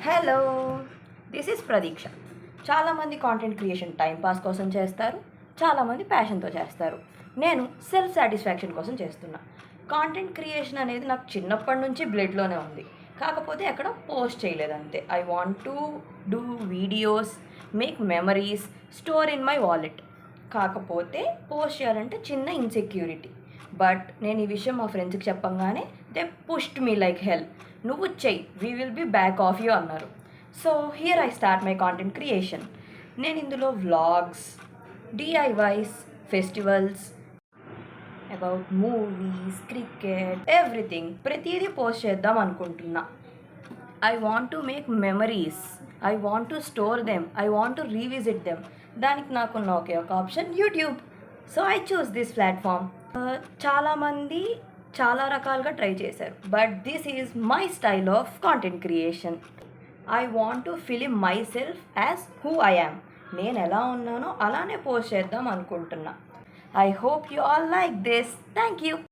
Hello, this is ప్రదీక్ష. చాలామంది content creation time pass కోసం చేస్తారు, చాలామంది ప్యాషన్తో చేస్తారు. నేను సెల్ఫ్ సాటిస్ఫాక్షన్ కోసం చేస్తున్నా. కాంటెంట్ క్రియేషన్ అనేది నాకు చిన్నప్పటి నుంచి బ్లడ్లోనే ఉంది. కాకపోతే అక్కడ పోస్ట్ చేయలేదు అంతే. I want to do videos, make memories, store in my wallet. కాకపోతే పోస్ట్ చేయాలంటే చిన్న ఇన్సెక్యూరిటీ. బట్ నేను ఈ విషయం మా ఫ్రెండ్స్కి చెప్పంగానే they pushed me like hell. నువ్వు చెయ్యి, we will be back of you అన్నారు. So here I start my content creation. నేను ఇందులో vlogs, DIYs, festivals, about movies, cricket, everything ప్రతిదీ పోస్ట్ చేద్దాం అనుకుంటున్నా. I want to make memories, I want to store them, I want to revisit them. దానికి నాకున్న ఒకే ఒక option YouTube. So I choose this platform. చాలామంది చాలా రకాలుగా ట్రై చేశారు, but this is my style of content creation. I want to film my self as who I am. నేను ఎలా ఉన్నానో అలానే పోస్ట్ చేద్దాం అనుకుంటున్నా. I hope you all like this. Thank you.